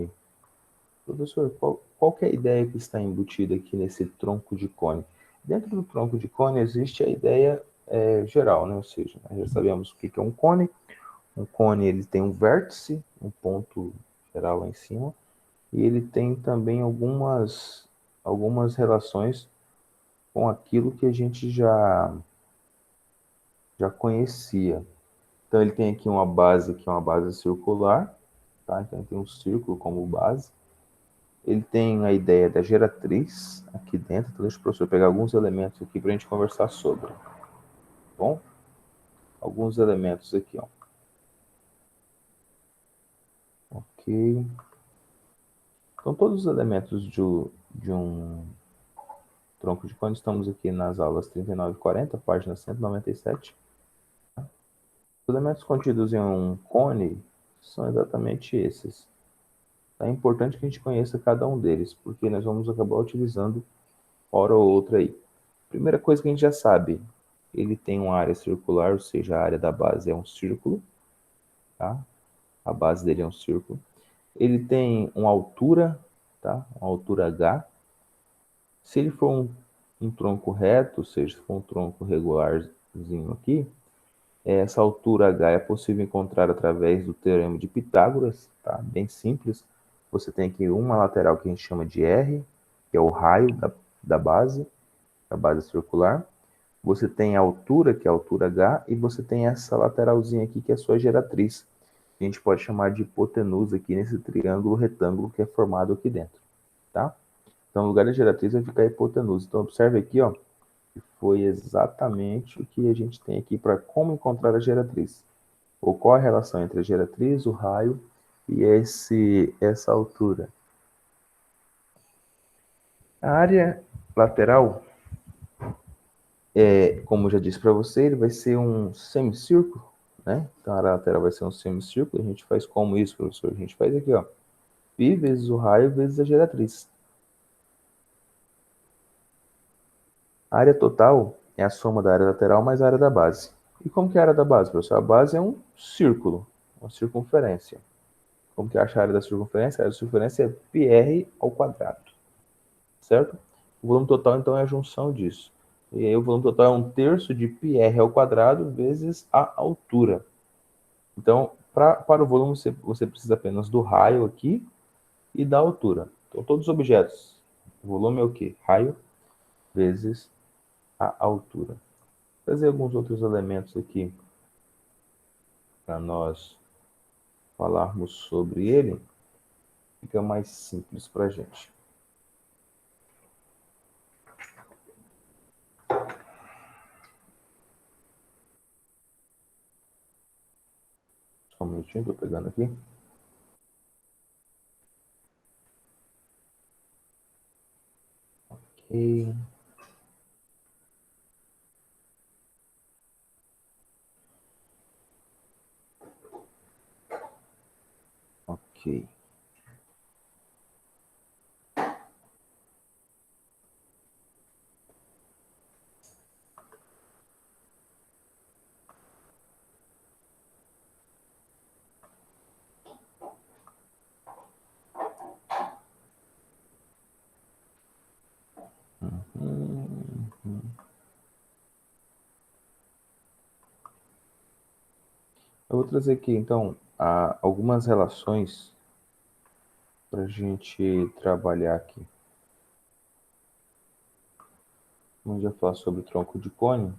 cone. Professor, qual que é a ideia que está embutida aqui nesse tronco de cone? Dentro do tronco de cone existe a ideia geral, né? Ou seja, nós já sabemos o que é um cone. Um cone ele tem um vértice, um ponto geral lá em cima, e ele tem também algumas relações com aquilo que a gente já conhecia. Então ele tem aqui uma base que é uma base circular, tá? Então ele tem um círculo como base. Ele tem a ideia da geratriz aqui dentro. Então deixa o professor pegar alguns elementos aqui para a gente conversar sobre. Tá bom? Alguns elementos aqui, ó. Ok. Então todos os elementos de um tronco de cone, estamos aqui nas aulas 39 e 40, página 197. Os elementos contidos em um cone são exatamente esses. É importante que a gente conheça cada um deles, porque nós vamos acabar utilizando hora ou outra aí. Primeira coisa que a gente já sabe, ele tem uma área circular, ou seja, a área da base é um círculo, tá? A base dele é um círculo. Ele tem uma altura, tá? Uma altura H. Se ele for um tronco reto, ou seja, se for um tronco regularzinho aqui, essa altura H é possível encontrar através do teorema de Pitágoras, tá? Bem simples. Você tem aqui uma lateral que a gente chama de R, que é o raio da base circular. Você tem a altura, que é a altura H, e você tem essa lateralzinha aqui, que é a sua geratriz. A gente pode chamar de hipotenusa aqui nesse triângulo retângulo que é formado aqui dentro, tá? Então, no lugar da geratriz vai ficar a hipotenusa. Então, observe aqui, ó, que foi exatamente o que a gente tem aqui para como encontrar a geratriz. Ou qual a relação entre a geratriz, o raio e essa altura. A área lateral, como eu já disse para você, ele vai ser um semicírculo, né? Então, a área lateral vai ser um semicírculo. A gente faz como isso, professor? A gente faz aqui, ó. Π vezes o raio vezes a geratriz. A área total é a soma da área lateral mais a área da base. E como que é a área da base, professor? A base é um círculo, uma circunferência. Como que acha a área da circunferência? A área da circunferência é πr ao quadrado, certo? O volume total, então, é a junção disso. E aí o volume total é 1/3 de πr ao quadrado vezes a altura. Então, para o volume, você precisa apenas do raio aqui e da altura. Então, todos os objetos. O volume é o quê? Raio vezes a altura. Vou trazer alguns outros elementos aqui para nós falarmos sobre ele. Fica mais simples para a gente. Só um minutinho, estou pegando aqui. Ok. Ok. Eu vou trazer aqui, então, algumas relações para a gente trabalhar aqui. Vamos já falar sobre o tronco de cone.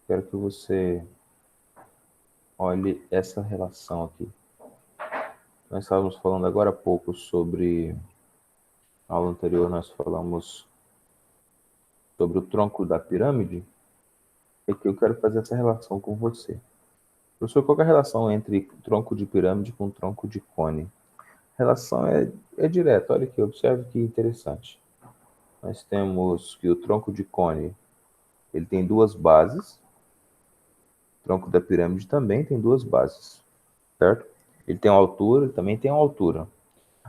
Quero que você olhe essa relação aqui. Nós estávamos falando agora há pouco sobre, na aula anterior, nós falamos sobre o tronco da pirâmide. E aqui eu quero fazer essa relação com você. Professor, qual é a relação entre tronco de pirâmide com tronco de cone? A relação é direta. Olha aqui, observe que interessante. Nós temos que o tronco de cone ele tem duas bases. O tronco da pirâmide também tem duas bases, certo? Ele tem uma altura, ele também tem uma altura.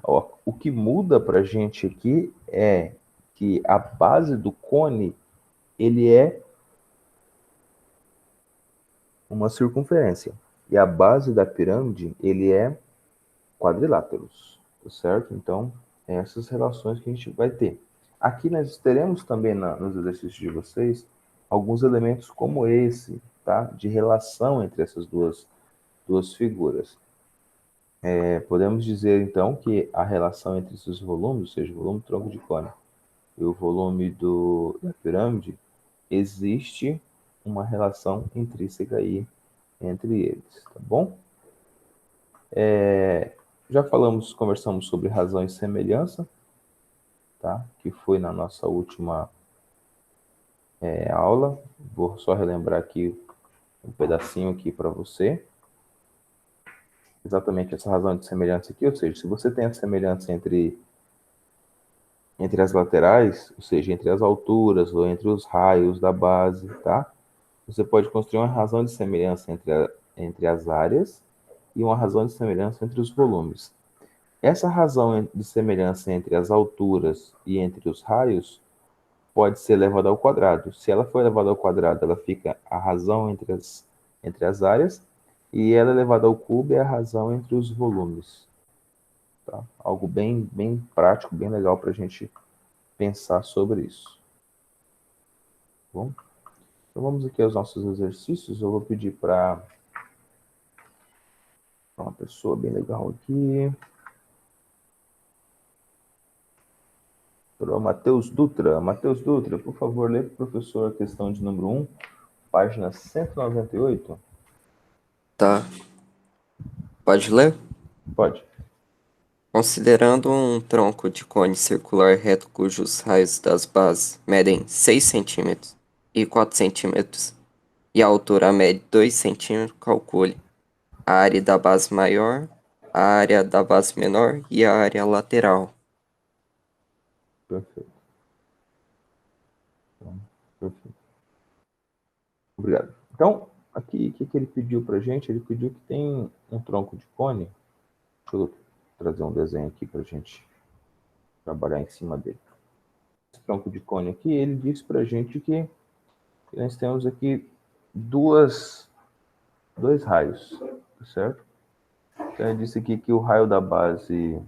O que muda para a gente aqui é que a base do cone ele é uma circunferência e a base da pirâmide ele é quadriláteros, tá certo? Então, essas relações que a gente vai ter. Aqui nós teremos também nos exercícios de vocês alguns elementos como esse, tá? De relação entre essas duas figuras. Podemos dizer, então, que a relação entre esses volumes, ou seja, o volume do tronco de cone e o volume da pirâmide, existe uma relação intrínseca aí entre eles, tá bom? Já conversamos sobre razão e semelhança, tá? Que foi na nossa última aula. Vou só relembrar aqui um pedacinho aqui para você. Exatamente essa razão de semelhança aqui, ou seja, se você tem a semelhança entre as laterais, ou seja, entre as alturas ou entre os raios da base, tá? Você pode construir uma razão de semelhança entre as áreas e uma razão de semelhança entre os volumes. Essa razão de semelhança entre as alturas e entre os raios pode ser levada ao quadrado. Se ela for levada ao quadrado, ela fica a razão entre as áreas, e ela é levada ao cubo é a razão entre os volumes. Tá? Algo bem, bem prático, bem legal para a gente pensar sobre isso. Bom, então vamos aqui aos nossos exercícios. Eu vou pedir para uma pessoa bem legal aqui. Para o Matheus Dutra. Matheus Dutra, por favor, lê para o professor a questão de número 1, página 198. Tá. Pode ler? Pode. Considerando um tronco de cone circular reto cujos raios das bases medem 6 centímetros e 4 centímetros e a altura mede 2 centímetros, calcule a área da base maior, a área da base menor e a área lateral. Perfeito. Perfeito. Obrigado. Então, aqui, o que ele pediu para a gente? Ele pediu que tem um tronco de cone. Deixa eu trazer um desenho aqui para a gente trabalhar em cima dele. Esse tronco de cone aqui, ele disse para a gente que nós temos aqui dois raios, certo? Então, ele disse aqui que o raio da base,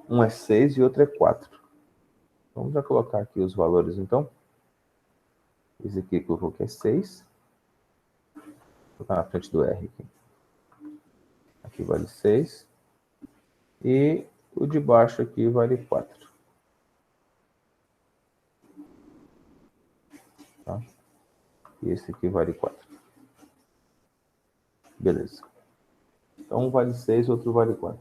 um é 6 e outro é 4. Vamos já colocar aqui os valores, então. Esse aqui que eu coloquei é 6. Vou colocar na frente do R aqui. Aqui vale 6. E o de baixo aqui vale 4. Tá? E esse aqui vale 4. Beleza. Então, um vale 6, outro vale 4.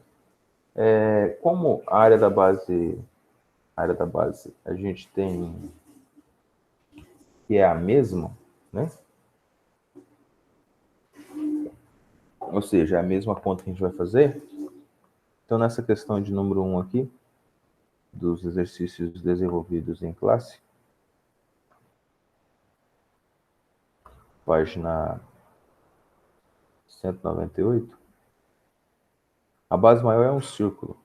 Como a área da base, a gente tem que é a mesma, né? Ou seja, é a mesma conta que a gente vai fazer. Então, nessa questão de número 1 aqui, dos exercícios desenvolvidos em classe, página 198, a base maior é um círculo.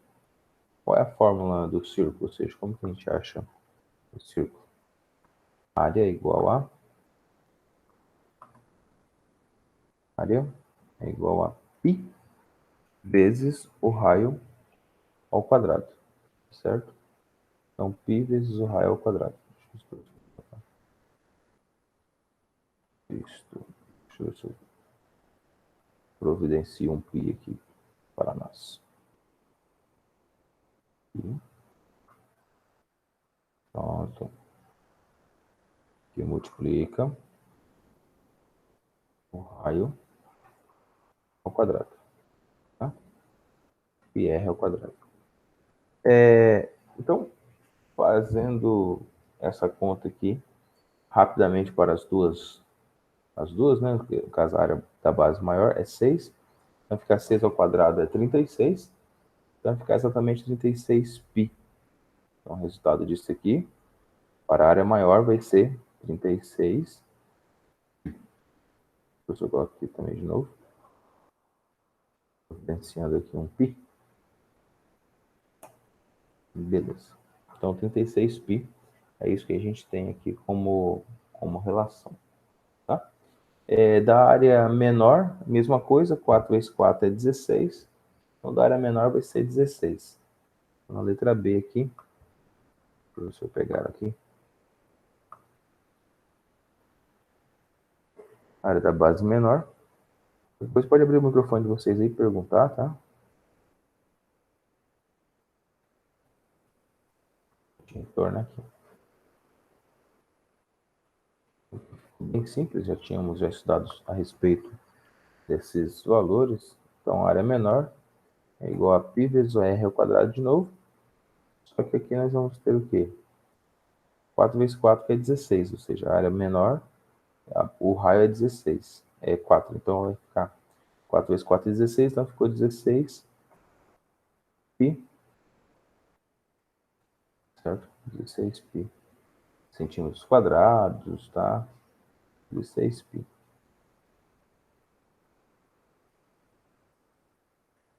Qual é a fórmula do círculo? Ou seja, como que a gente acha o círculo? Área é igual a π vezes o raio ao quadrado, certo? Então, π vezes o raio ao quadrado. Deixa eu ver se eu providencio um π aqui para nós. Pronto. Que multiplica o raio ao quadrado. Tá? πr ao quadrado. Então, fazendo essa conta aqui, rapidamente para as duas, né? No caso, a área da base maior é 6. Então, ficar 6 ao quadrado é 36. Então, vai ficar exatamente 36π. Então, o resultado disso aqui, para a área maior, vai ser 36. Eu coloco aqui também de novo. Providenciando aqui um π. Beleza. Então, 36π é isso que a gente tem aqui como relação. Tá? Da área menor, mesma coisa, 4 vezes 4 é 16. Então, da área menor vai ser 16. Então, a letra B aqui, deixa eu pegar aqui. A área da base menor. Depois pode abrir o microfone de vocês aí e perguntar, tá? Deixa eu retornar aqui. Bem simples, já estudado a respeito desses valores. Então, a área menor é igual a π vezes o r ao quadrado de novo. Só que aqui nós vamos ter o quê? 4 vezes 4 que é 16, ou seja, a área menor, o raio é 16. É 4, então vai ficar 4 vezes 4 é 16, então ficou 16 π, certo? 16 π centímetros quadrados, tá? 16 π.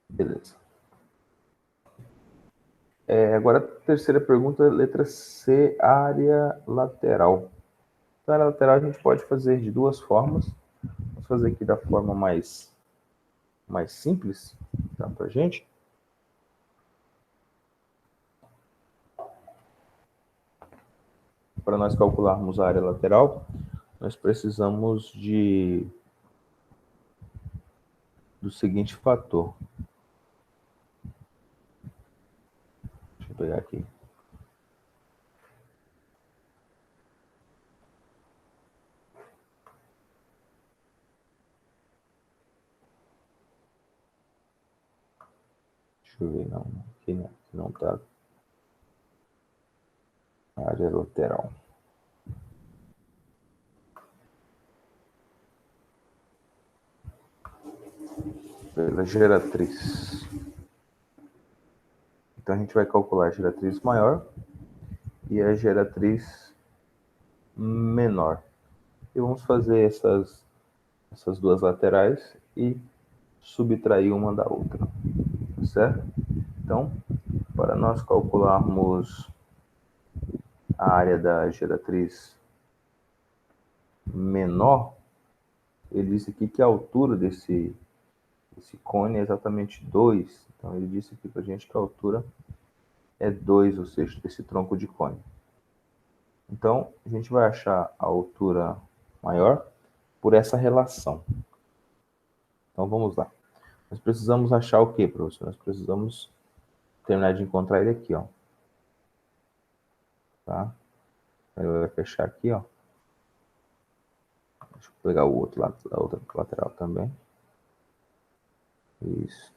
Beleza. Agora, a terceira pergunta, letra C, área lateral. Então, a área lateral a gente pode fazer de duas formas. Vamos fazer aqui da forma mais simples, tá, pra gente. Para nós calcularmos a área lateral, nós precisamos do seguinte fator. Deixa eu pegar aqui. Deixa eu ver, não, aqui não tá. Área lateral. Pela geratriz. Então a gente vai calcular a geratriz maior e a geratriz menor. E vamos fazer essas duas laterais e subtrair uma da outra, certo? Então, para nós calcularmos a área da geratriz menor, ele disse aqui que a altura desse cone é exatamente 2. Então, ele disse aqui para a gente que a altura é 2, ou seja, desse tronco de cone. Então, a gente vai achar a altura maior por essa relação. Então, vamos lá. Nós precisamos achar o quê, professor? Nós precisamos terminar de encontrar ele aqui, ó. Tá? Ele vai fechar aqui, ó. Deixa eu pegar o outro lado, a outra lateral também. Isso,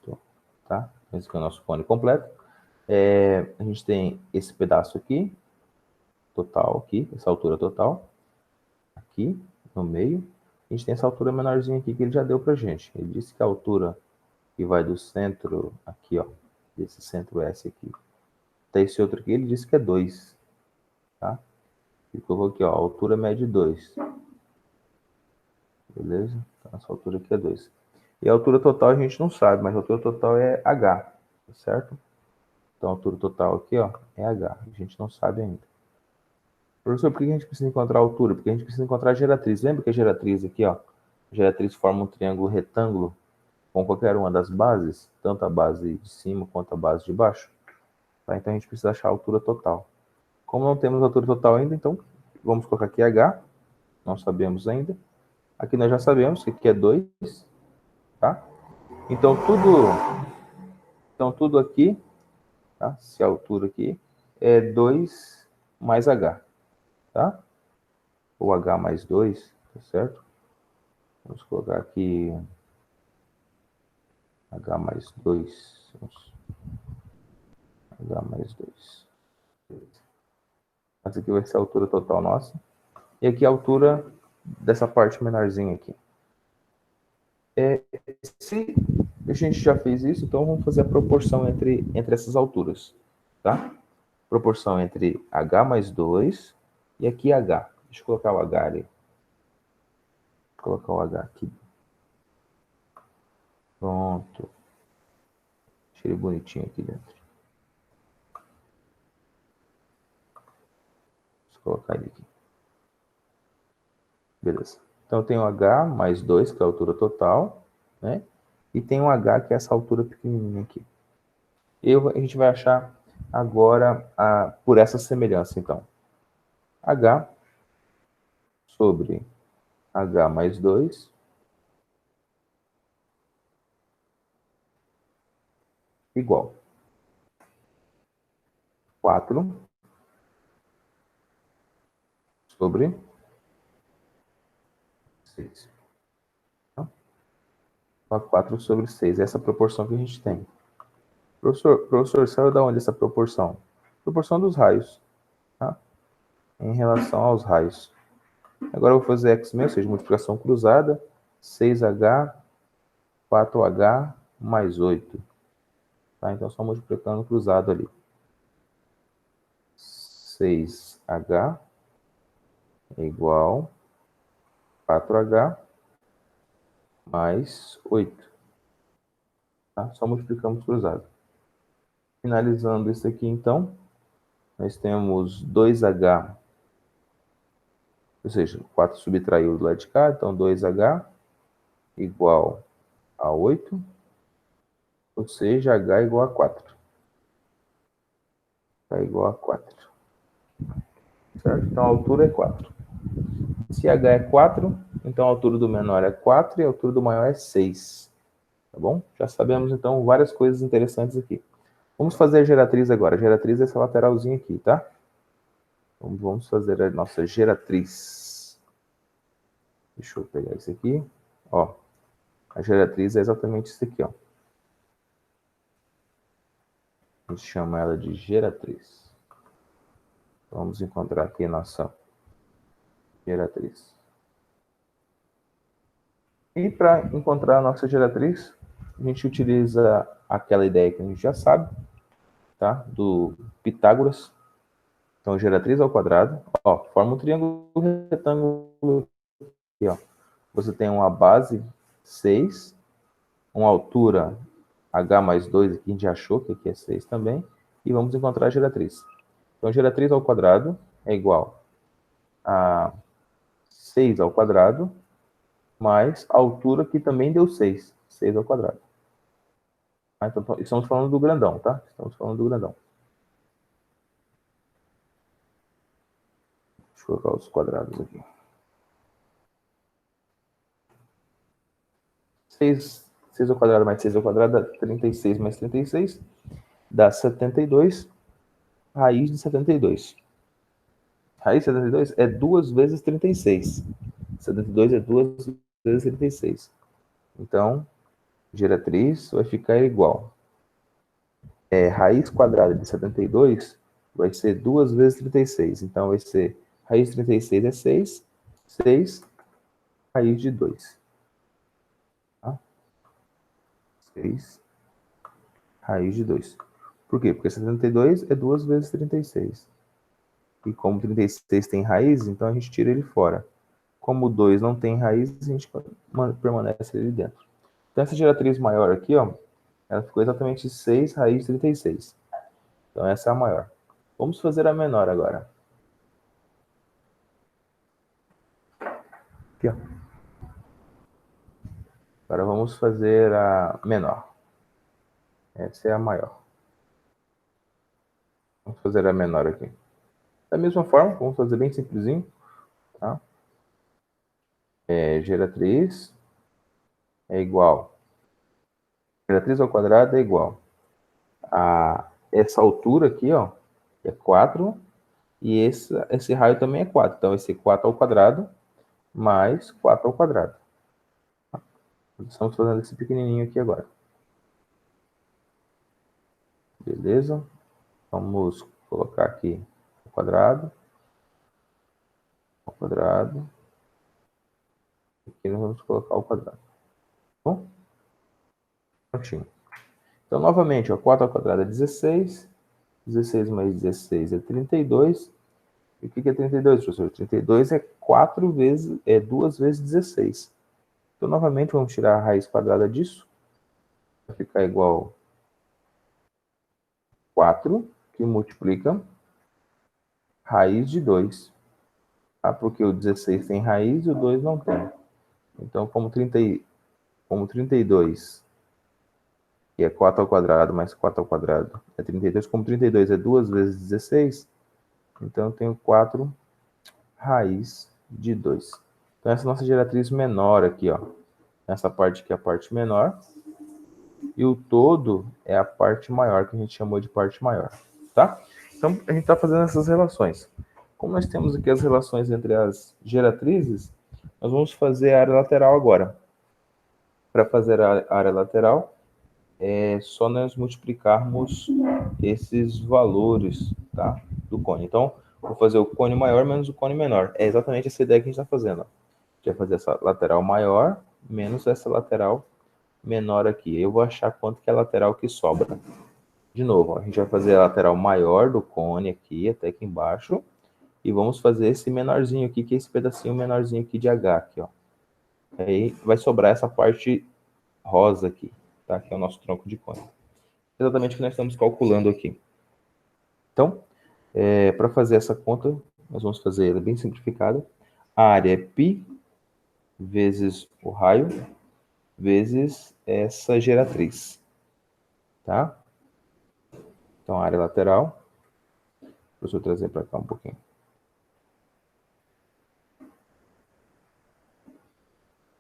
tá? Esse aqui é o nosso cone completo. A gente tem esse pedaço aqui, total aqui, essa altura total, aqui no meio. A gente tem essa altura menorzinha aqui que ele já deu pra gente. Ele disse que a altura que vai do centro aqui, ó, desse centro S aqui, até esse outro aqui, ele disse que é 2, tá? Ele colocou aqui, ó, a altura média 2. Beleza? Então, essa altura aqui é 2. E a altura total a gente não sabe, mas a altura total é H, tá certo? Então, a altura total aqui, ó, é H. A gente não sabe ainda. Professor, por que a gente precisa encontrar a altura? Porque a gente precisa encontrar a geratriz. Lembra que a geratriz aqui, ó, a geratriz forma um triângulo retângulo com qualquer uma das bases, tanto a base de cima quanto a base de baixo? Tá? Então, a gente precisa achar a altura total. Como não temos a altura total ainda, então, vamos colocar aqui H. Não sabemos ainda. Aqui nós já sabemos que aqui é 2, tá? Então, tudo aqui, tá? Se a altura aqui é 2 mais H, tá? Ou H mais 2, tá certo? Vamos colocar aqui H mais 2. H mais 2. Essa aqui vai ser a altura total nossa. E aqui a altura dessa parte menorzinha aqui. Se a gente já fez isso, então vamos fazer a proporção entre essas alturas, tá? Proporção entre H mais 2 e aqui H. Deixa eu colocar o H ali. Vou colocar o H aqui. Pronto. Deixa ele bonitinho aqui dentro. Deixa eu colocar ele aqui. Beleza. Então eu tenho H mais 2, que é a altura total, né? e tem um h, que é essa altura pequenininha aqui. A gente vai achar agora por essa semelhança, então. H sobre H mais 2 igual 4 sobre 6. 4 sobre 6, essa proporção que a gente tem. Professor, saiu da onde essa proporção? Proporção dos raios, tá? Em relação aos raios. Agora eu vou fazer x mesmo, ou seja, multiplicação cruzada, 6h, 4h mais 8. Tá? Então, só multiplicando cruzado ali. 6h é igual 4h mais 8. Tá? Só multiplicamos cruzado. Finalizando isso aqui, então, nós temos 2h, ou seja, 4 subtraiu do lado de cá, então 2h igual a 8, ou seja, h igual a 4. H igual a 4. Certo? Então a altura é 4. Se h é 4, então a altura do menor é 4 e a altura do maior é 6. Tá bom? Já sabemos, então, várias coisas interessantes aqui. Vamos fazer a geratriz agora. A geratriz é essa lateralzinha aqui, tá? Então, vamos fazer a nossa geratriz. Deixa eu pegar isso aqui. Ó, a geratriz é exatamente isso aqui, ó. A gente chama ela de geratriz. Vamos encontrar aqui a nossa geratriz. E para encontrar a nossa geratriz, a gente utiliza aquela ideia que a gente já sabe, tá? Do Pitágoras. Então, geratriz ao quadrado, ó, forma um triângulo retângulo aqui, ó. Você tem uma base 6, uma altura h mais 2, aqui a gente achou que aqui é 6 também, e vamos encontrar a geratriz. Então, geratriz ao quadrado é igual a 6 ao quadrado, mais a altura que também deu 6, 6 ao quadrado. Então, estamos falando do grandão, tá? Estamos falando do grandão. Deixa eu colocar os quadrados aqui. 6 ao quadrado mais 6 ao quadrado dá 36 mais 36, dá 72, raiz de 72. Raiz de 72 é 2 vezes 36. 72 é 2 vezes 36. Então, geratriz vai ficar igual. Raiz quadrada de 72 vai ser 2 vezes 36. Então, vai ser raiz de 36 é 6, 6, raiz de 2. Tá? 6, raiz de 2. Por quê? Porque 72 é 2 vezes 36. E como 36 tem raiz, então a gente tira ele fora. Como o 2 não tem raiz, a gente permanece ali dentro. Então, essa geratriz maior aqui, ó, ela ficou exatamente 6 raiz de 36. Então, essa é a maior. Vamos fazer a menor agora. Aqui, ó. Agora vamos fazer a menor. Essa é a maior. Vamos fazer a menor aqui. Da mesma forma, vamos fazer bem simplesinho. Tá? Geratriz é igual. Geratriz ao quadrado é igual a essa altura aqui, ó, que é 4, e esse raio também é 4. Então, vai ser 4 ao quadrado mais 4 ao quadrado. Estamos fazendo esse pequenininho aqui agora. Beleza? Vamos colocar aqui o quadrado. O quadrado. Aqui nós vamos colocar o quadrado. Bom? Prontinho. Então, novamente, ó, 4 ao quadrado é 16. 16 mais 16 é 32. E o que é 32, professor? 32 é 4 vezes, 2 vezes 16. Então, novamente, vamos tirar a raiz quadrada disso. Vai ficar igual 4, que multiplica raiz de 2. Tá? Porque o 16 tem raiz e o 2 não tem. Então, como 32 que é 4 ao quadrado mais 4 ao quadrado é 32. Como 32 é 2 vezes 16, então eu tenho 4 raiz de 2. Então essa é a nossa geratriz menor aqui, ó. Essa parte aqui é a parte menor. E o todo é a parte maior, que a gente chamou de parte maior, tá? Então a gente está fazendo essas relações. Como nós temos aqui as relações entre as geratrizes, nós vamos fazer a área lateral agora. Para fazer a área lateral, é só nós multiplicarmos esses valores, tá? Do cone. Então, vou fazer o cone maior menos o cone menor. É exatamente essa ideia que a gente está fazendo. Ó. A gente vai fazer essa lateral maior menos essa lateral menor aqui. Eu vou achar quanto que é a lateral que sobra. De novo, ó, a gente vai fazer a lateral maior do cone aqui, até aqui embaixo. E vamos fazer esse menorzinho aqui, que é esse pedacinho menorzinho aqui de H, aqui, ó. Aí vai sobrar essa parte rosa aqui, tá? Que é o nosso tronco de cone. Exatamente o que nós estamos calculando aqui. Então, para fazer essa conta, nós vamos fazer ela bem simplificada. A área é π vezes o raio vezes essa geratriz, tá? Então, a área lateral, deixa eu trazer para cá um pouquinho.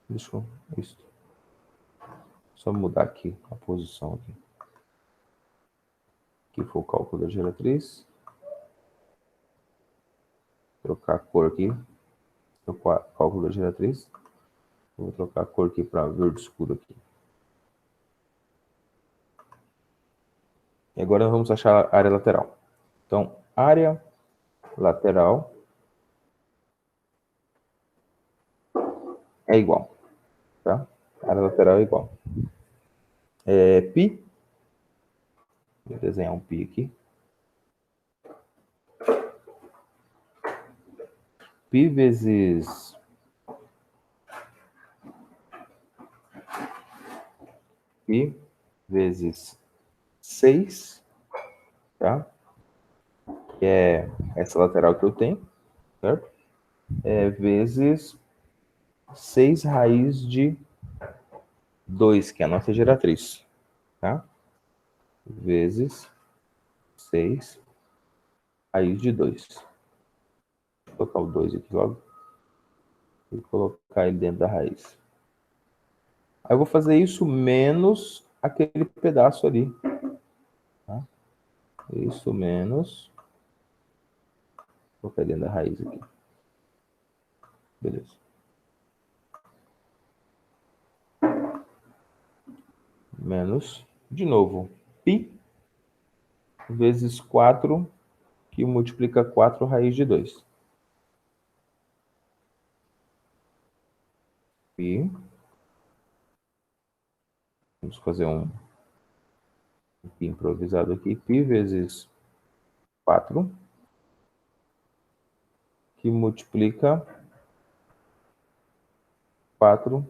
Deixa eu, isso. Só mudar aqui a posição aqui. Aqui foi o cálculo da geratriz. Trocar a cor aqui. Trocar o cálculo da geratriz. Vou trocar a cor aqui para verde escuro aqui. E agora nós vamos achar a área lateral. Então, área lateral é igual, tá? A área lateral é igual. Π, vou desenhar um π aqui. Π vezes π vezes 6, tá? Que é essa lateral que eu tenho, certo? Vezes 6 raiz de 2, que é a nossa geratriz, tá? Vezes 6 raiz de 2. Vou colocar o 2 aqui logo. E colocar ele dentro da raiz. Aí eu vou fazer isso menos aquele pedaço ali. Tá? Isso menos. Vou colocar dentro da raiz aqui. Beleza. Menos, de novo, π vezes 4, que multiplica 4 raiz de 2. Π. Vamos fazer um π improvisado aqui. Π vezes 4, que multiplica 4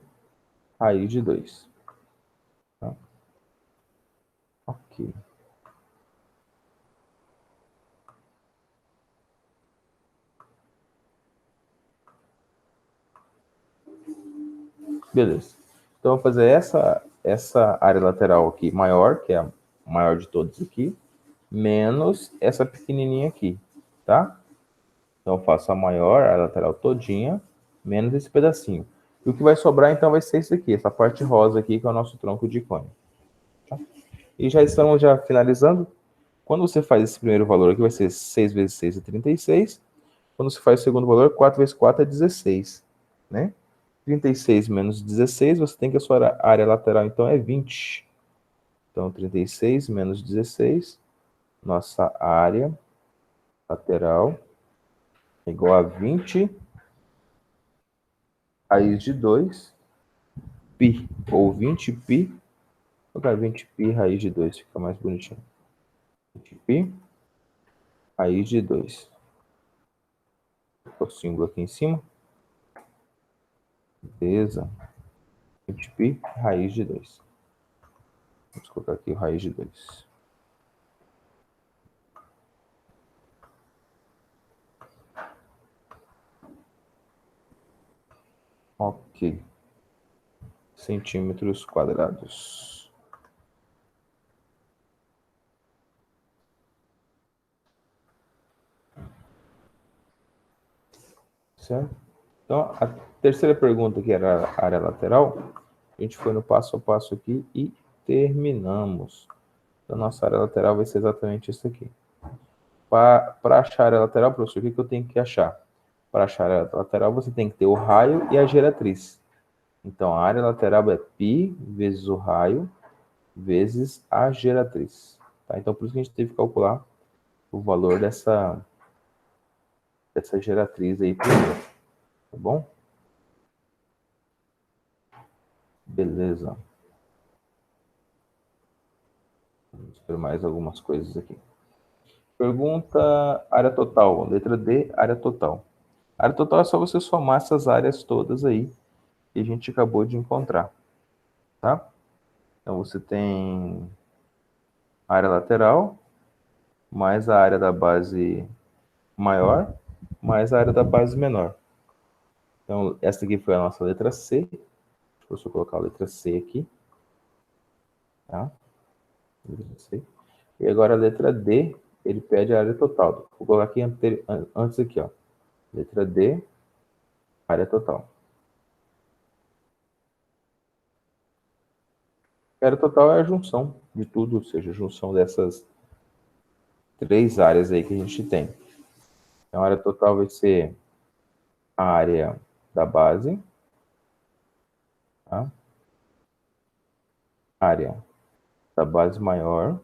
raiz de 2. Tá? Ok. Beleza. Então, eu vou fazer essa área lateral aqui maior, que é a maior de todas aqui, menos essa pequenininha aqui, tá? Então, eu faço a maior, a lateral todinha, menos esse pedacinho. E o que vai sobrar, então, vai ser isso aqui, essa parte rosa aqui, que é o nosso tronco de cone. Tá? E já estamos finalizando. Quando você faz esse primeiro valor aqui, vai ser 6 vezes 6 é 36. Quando você faz o segundo valor, 4 vezes 4 é 16, né? 36 menos 16, você tem que a sua área lateral, então, é 20. Então, 36 menos 16, nossa área lateral é igual a 20 raiz de 2, π, ou 20π, vou colocar 20π raiz de 2, fica mais bonitinho. 20π raiz de 2. O símbolo aqui em cima. Beleza. 20π raiz de 2. Vamos colocar aqui o raiz de 2. Ok. Centímetros quadrados. certo? Então, a terceira pergunta, que era a área lateral, a gente foi no passo a passo aqui e terminamos. Então, nossa área lateral vai ser exatamente isso aqui. Para achar a área lateral, professor, o que eu tenho que achar? Para achar a área lateral, você tem que ter o raio e a geratriz. Então, a área lateral é π vezes o raio vezes a geratriz. Tá? Então, por isso que a gente teve que calcular o valor dessa geratriz aí primeiro. Tá bom? Beleza. Vamos ver mais algumas coisas aqui. Pergunta área total. Letra D, área total. Área total é só você somar essas áreas todas aí que a gente acabou de encontrar. Tá? Então, você tem a área lateral, mais a área da base maior, mais a área da base menor. Então, essa aqui foi a nossa letra C. Deixa eu colocar a letra C aqui. Tá? Letra C. E agora a letra D, ele pede a área total. Vou colocar aqui antes aqui, ó. Letra D, área total. A área total é a junção de tudo, ou seja, a junção dessas três áreas aí que a gente tem. Então, a área total vai ser a área da base, tá? Área da base maior,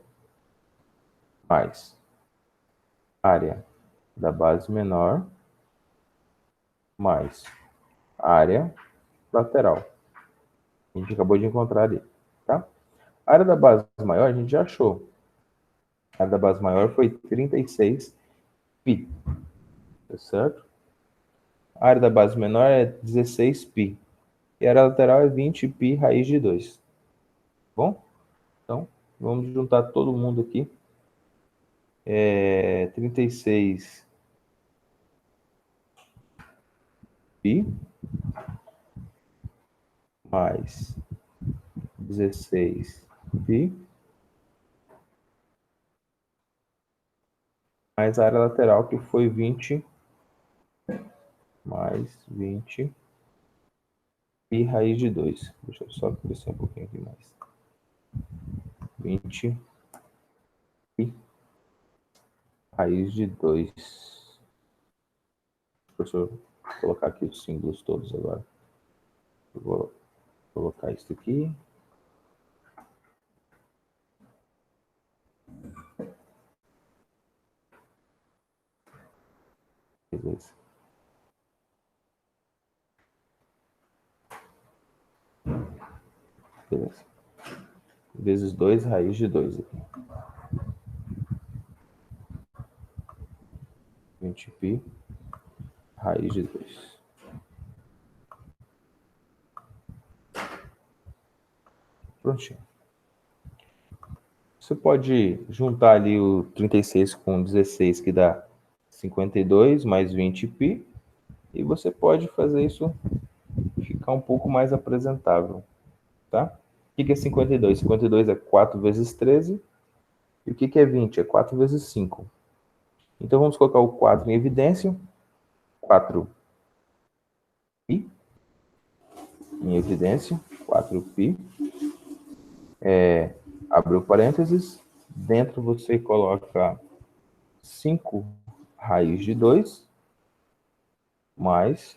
mais área da base menor, mais área lateral. A gente acabou de encontrar ali, tá? A área da base maior a gente já achou. A área da base maior foi 36 π, tá certo? A área da base menor é 16 π. E a área lateral é 20 π raiz de 2. Bom? Então, vamos juntar todo mundo aqui. 36 π mais 16 π mais a área lateral, que foi 20 mais 20 π raiz de 2. Deixa eu só crescer um pouquinho aqui mais. 20 π raiz de 2. Deixa eu colocar aqui os símbolos todos agora. Eu vou colocar isso aqui. Beleza. Beleza. Vezes 2 raiz de 2 aqui. 20 π raiz de 2. Prontinho. Você pode juntar ali o 36 com 16, que dá 52, mais 20 π. E você pode fazer isso ficar um pouco mais apresentável. Tá? O que é 52? 52 é 4 vezes 13. E o que é 20? É 4 vezes 5. Então vamos colocar o 4 em evidência. 4 π em evidência. 4 π. Abriu parênteses. Dentro você coloca 5 raiz de 2 mais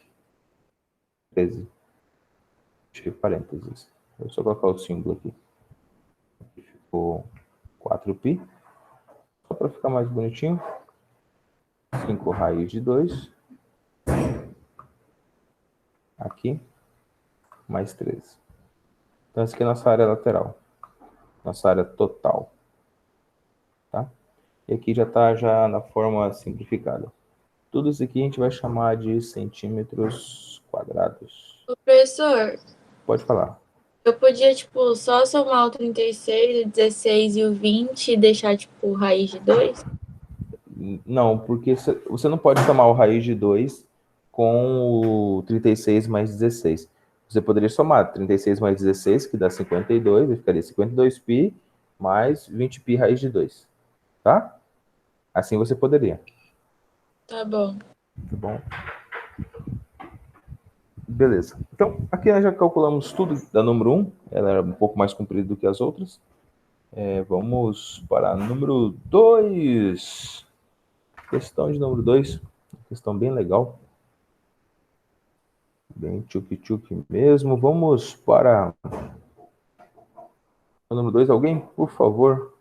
13. Fechei parênteses. Vou só colocar o símbolo aqui. Aqui ficou 4π. Só para ficar mais bonitinho. 5 raiz de 2. Aqui. Mais 13. Então, essa aqui é a nossa área lateral. Nossa área total. Tá? E aqui já está já na forma simplificada. Tudo isso aqui a gente vai chamar de centímetros quadrados. Ô, professor, Pode falar. eu podia, tipo, só somar o 36, o 16 e o 20 e deixar, tipo, raiz de 2? Não, porque você não pode somar o raiz de 2 com o 36 mais 16. Você poderia somar 36 mais 16, que dá 52, e ficaria 52π mais 20π raiz de 2. Tá? Assim você poderia. Tá bom. Tá bom? Beleza. Então, aqui nós já calculamos tudo da número 1. Ela era um pouco mais comprida do que as outras. Vamos para a número 2. Questão de número 2. Questão bem legal. Bem tchuc-tchuc mesmo. Vamos para o número 2. Alguém, por favor,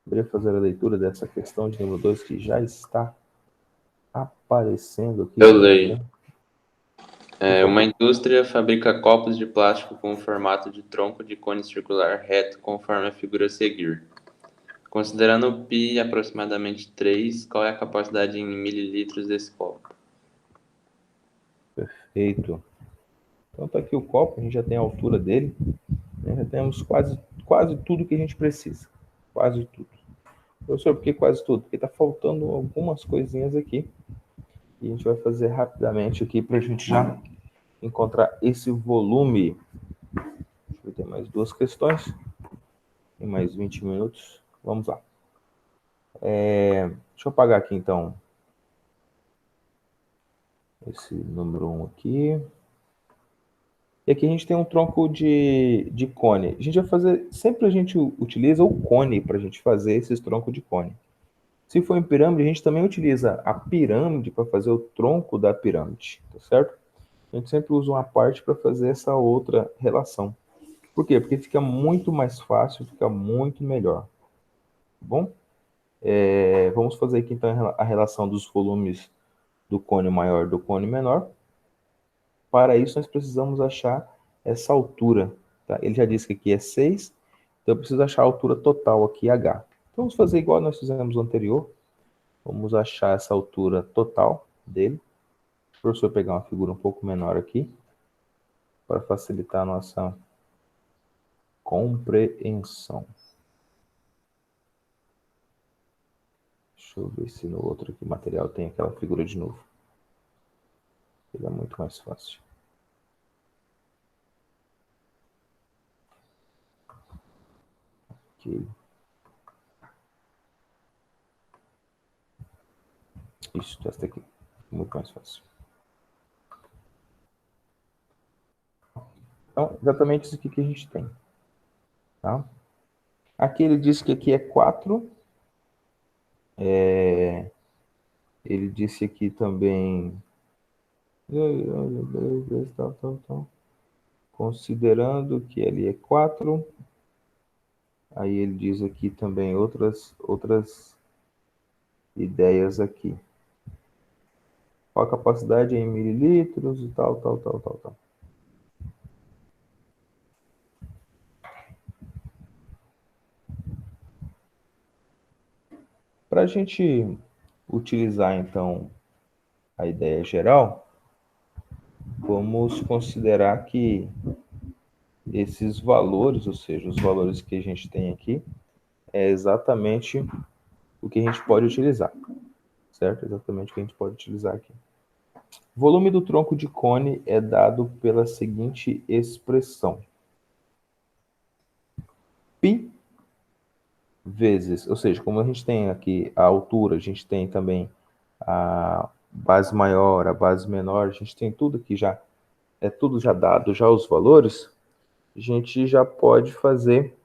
poderia fazer a leitura dessa questão de número 2 que já está aparecendo aqui. Eu leio. Uma indústria fabrica copos de plástico com o formato de tronco de cone circular reto, conforme a figura a seguir. Considerando o π aproximadamente 3, qual é a capacidade em mililitros desse copo? Perfeito. Então tá aqui o copo, a gente já tem a altura dele, né? Já temos quase tudo que a gente precisa. Quase tudo. Professor, por que quase tudo? Porque está faltando algumas coisinhas aqui. E a gente vai fazer rapidamente aqui para a gente já encontrar esse volume. Deixa eu ter mais 2 questões. Em mais 20 minutos. Vamos lá. Deixa eu apagar aqui então esse número 1 aqui. E aqui a gente tem um tronco de cone. A gente vai fazer, sempre a gente utiliza o cone para a gente fazer esses troncos de cone. Se for em pirâmide, a gente também utiliza a pirâmide para fazer o tronco da pirâmide, tá certo? A gente sempre usa uma parte para fazer essa outra relação. Por quê? Porque fica muito mais fácil, fica muito melhor. Tá bom? Vamos fazer aqui então a relação dos volumes do cone maior e do cone menor. Para isso, nós precisamos achar essa altura. Tá? Ele já disse que aqui é 6, então eu preciso achar a altura total aqui, H. Então, vamos fazer igual nós fizemos no anterior. Vamos achar essa altura total dele. O professor pegar uma figura um pouco menor aqui, para facilitar a nossa compreensão. Deixa eu ver se no outro aqui material tem aquela figura de novo. Fica muito mais fácil. Ok. Isso, esta aqui. Muito mais fácil. Então, exatamente isso aqui que a gente tem. Tá? Aqui ele disse que aqui é 4. Ele disse aqui também... Considerando que ali é 4. Aí ele diz aqui também outras ideias aqui. Qual a capacidade em mililitros e tal. Para a gente utilizar, então, a ideia geral, vamos considerar que esses valores, ou seja, os valores que a gente tem aqui, é exatamente o que a gente pode utilizar, certo? Exatamente o que a gente pode utilizar aqui. O volume do tronco de cone é dado pela seguinte expressão. Π vezes, ou seja, como a gente tem aqui a altura, a gente tem também a base maior, a base menor, a gente tem tudo aqui já, tudo já dado, já os valores, a gente já pode fazer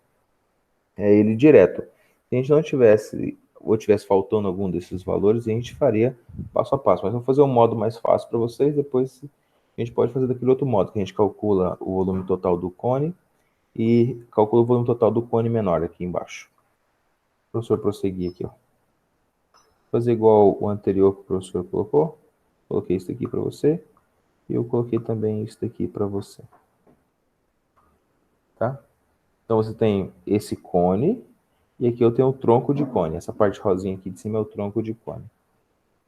ele direto. Se a gente não tivesse, ou tivesse faltando algum desses valores, a gente faria passo a passo. Mas vamos fazer um modo mais fácil para vocês, depois a gente pode fazer daquele outro modo, que a gente calcula o volume total do cone e calcula o volume total do cone menor aqui embaixo. O professor prosseguir aqui, ó. Fazer igual o anterior que o professor colocou. Coloquei isso aqui para você. E eu coloquei também isso daqui para você. Tá? Então você tem esse cone. E aqui eu tenho o tronco de cone. Essa parte rosinha aqui de cima é o tronco de cone.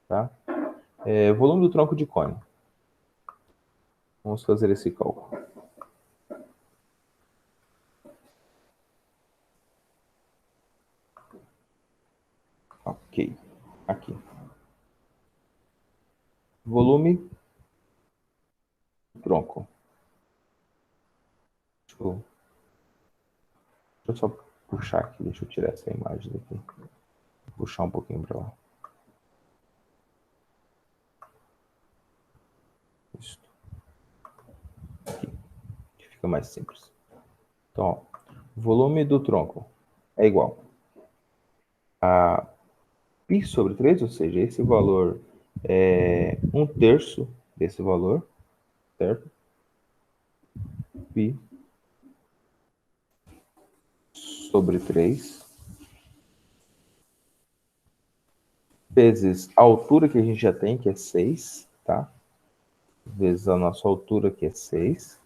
Tá? Volume do tronco de cone. Vamos fazer esse cálculo. Ok. Aqui. Volume do tronco. Deixa eu só puxar aqui. Deixa eu tirar essa imagem daqui. Puxar um pouquinho para lá. Isso. Fica mais simples. Então, ó, volume do tronco é igual a π sobre 3, ou seja, esse valor é 1/3 desse valor, certo? Π sobre 3 vezes a altura que a gente já tem, que é 6, tá? Vezes a nossa altura, que é 6.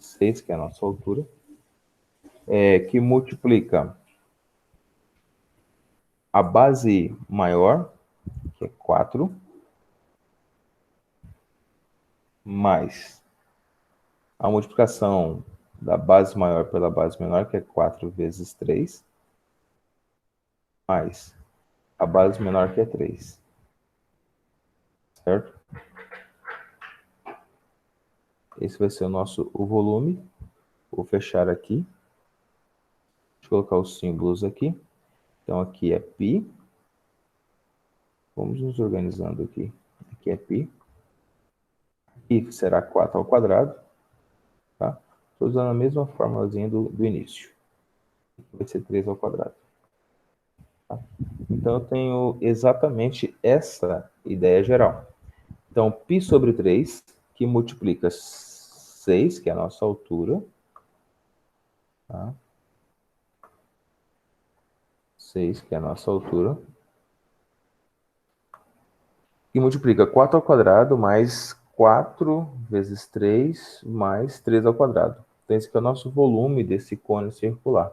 6, que é a nossa altura. Que multiplica a base maior, que é 4, mais a multiplicação da base maior pela base menor, que é 4 vezes 3, mais a base menor, que é 3. Certo? Esse vai ser o volume. Vou fechar aqui. Deixa eu colocar os símbolos aqui. Então, aqui é π. Vamos nos organizando aqui. Aqui é π. Aqui será 4 ao quadrado. Tá? Estou usando a mesma formulazinha do início. Vai ser 3 ao quadrado. Tá? Então, eu tenho exatamente essa ideia geral. Então, π sobre 3, que multiplica 6, que é a nossa altura. Tá? 6, que é a nossa altura. E multiplica 4 ao quadrado mais 4 vezes 3 mais 3 ao quadrado. Então, esse aqui é o nosso volume desse cone circular.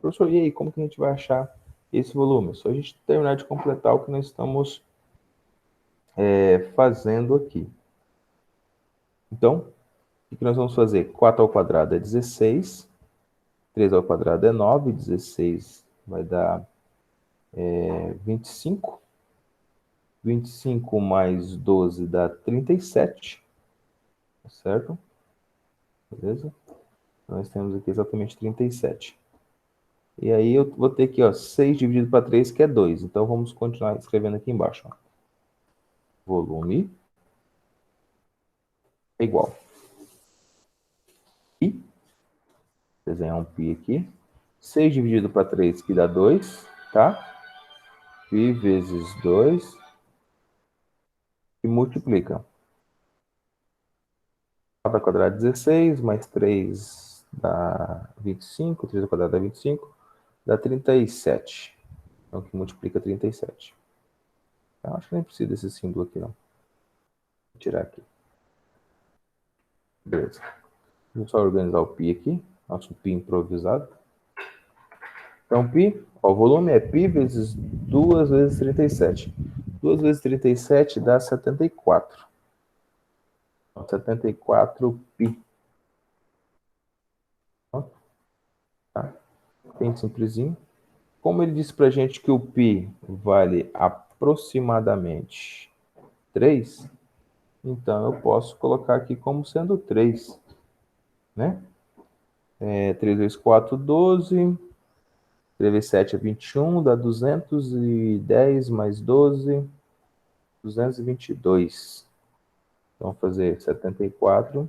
Professor, e aí, como que a gente vai achar esse volume? É só a gente terminar de completar o que nós estamos fazendo aqui. Então, o que nós vamos fazer? 4 ao quadrado é 16, 3 ao quadrado é 9, 16 vai dar 25. 25 mais 12 dá 37, certo? Beleza? Nós temos aqui exatamente 37. E aí eu vou ter aqui, ó, 6 dividido para 3, que é 2. Então, vamos continuar escrevendo aqui embaixo. Ó. Volume é igual. Π, desenhar um π aqui. 6 dividido para 3, que dá 2, tá? Π vezes 2. E multiplica. 4 ao quadrado é 16, mais 3 dá 25, 3 ao quadrado dá 25, dá 37. Então, que multiplica 37. Eu acho que nem precisa desse símbolo aqui, não. Vou tirar aqui. Beleza. Vou só organizar o π aqui, nosso π improvisado. Então, π, ó, o volume é π vezes 2 vezes 37. 2 vezes 37 dá 74. Então, 74 π. Tá? Bem simplesinho. Como ele disse para a gente que o π vale aproximadamente 3, então eu posso colocar aqui como sendo 3. Né? 3 vezes 4, 12. 3 vezes 7 é 21, dá 210 mais 12, 222. Então, vou fazer 74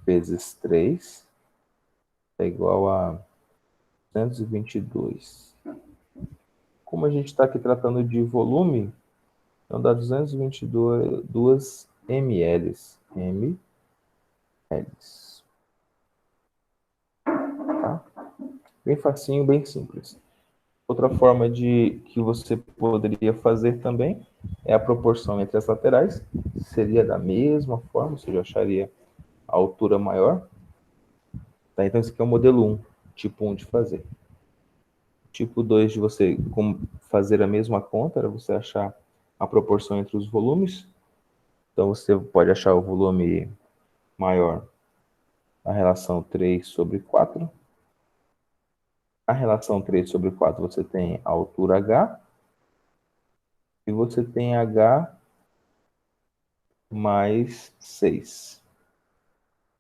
vezes 3 é igual a 222. Como a gente está aqui tratando de volume, então dá 222 ml. ml. Tá? Bem facinho, bem simples. Outra forma que você poderia fazer também é a proporção entre as laterais. Seria da mesma forma, você já acharia a altura maior. Tá? Então, esse aqui é o modelo 1, tipo 1 de fazer. Tipo 2 de você fazer a mesma conta, era você achar a proporção entre os volumes. Então, você pode achar o volume maior na relação 3 sobre 4. A relação 3 sobre 4, você tem a altura H. E você tem H mais 6.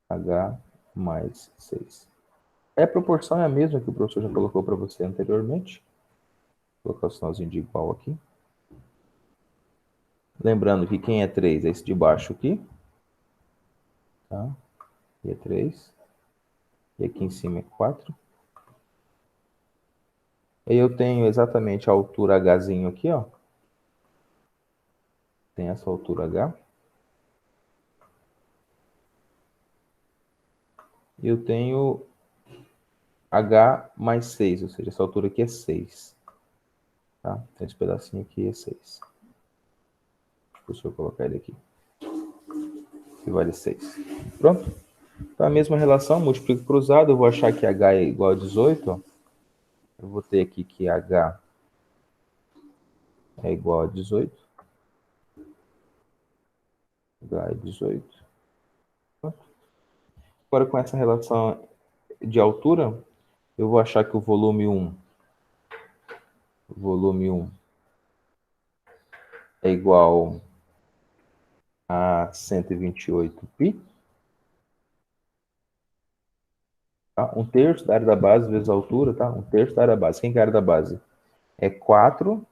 H mais 6. A proporção é a mesma que o professor já colocou para você anteriormente. Vou colocar o sinalzinho de igual aqui. Lembrando que quem é 3 é esse de baixo aqui. Tá? E é 3. E aqui em cima é 4. Aí eu tenho exatamente a altura Hzinho aqui, ó. Tem essa altura H. E eu tenho H mais 6, ou seja, essa altura aqui é 6. Tá? Então esse pedacinho aqui é 6. Deixa eu colocar ele aqui. Que vale 6. Pronto? Então a mesma relação, múltiplo cruzado, eu vou achar que H é igual a 18, ó. Eu vou ter aqui que H é igual a 18. H é 18. Agora, com essa relação de altura, eu vou achar que o volume 1 é igual a 128 π. Tá? 1/3 da área da base vezes a altura, tá? 1/3 da área da base. Quem que é a área da base? É 4,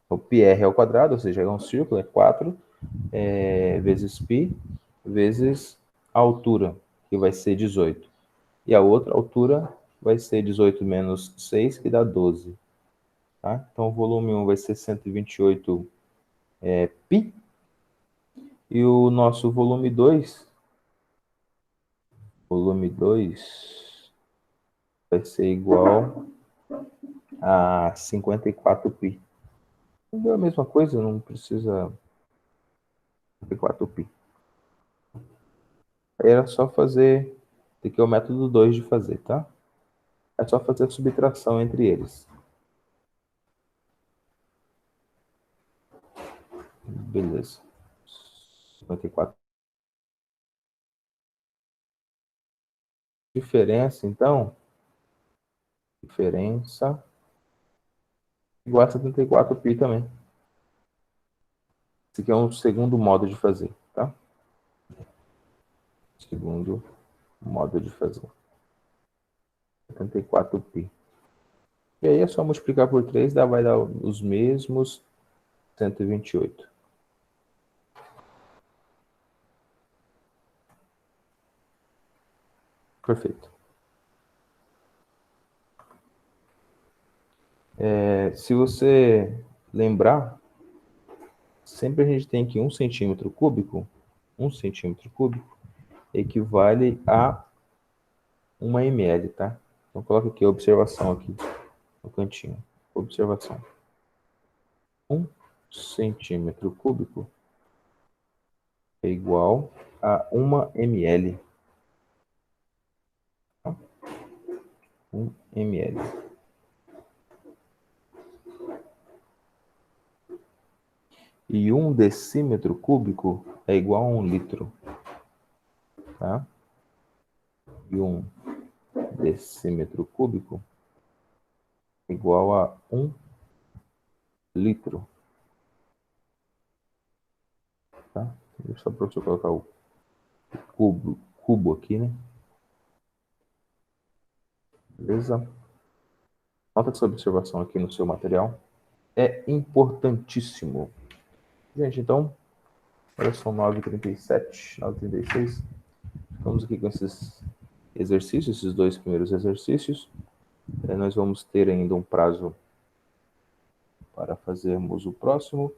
o πr ao quadrado, ou seja, é um círculo, é 4 vezes π vezes a altura, que vai ser 18. E a outra altura vai ser 18 menos 6, que dá 12. Tá? Então, o volume 1 vai ser 128 π. E o nosso volume 2 vai ser igual a 54 π. É a mesma coisa, não precisa 54 π. Aí era só fazer, esse aqui é o método 2 de fazer, tá? É só fazer a subtração entre eles. Beleza. 54. Diferença, então. Diferença igual a 74 π também. Esse aqui é um segundo modo de fazer, tá? Segundo modo de fazer. 74 π. E aí é só multiplicar por 3, vai dar os mesmos 128. Perfeito. Se você lembrar, sempre a gente tem que 1 centímetro cúbico equivale a 1 ml, tá? Então coloca aqui a observação aqui no cantinho. Observação. 1 centímetro cúbico é igual a 1 ml. 1 ml. E 1 decímetro cúbico é igual a 1 litro. Tá? E 1 decímetro cúbico é igual a 1 litro. Tá? Só para você colocar o cubo aqui, né? Beleza? Nota essa observação aqui no seu material. É importantíssimo. Gente, então, agora são 9h37, 9h36. Estamos aqui com esses exercícios, esses 2 primeiros exercícios. Nós vamos ter ainda um prazo para fazermos o próximo.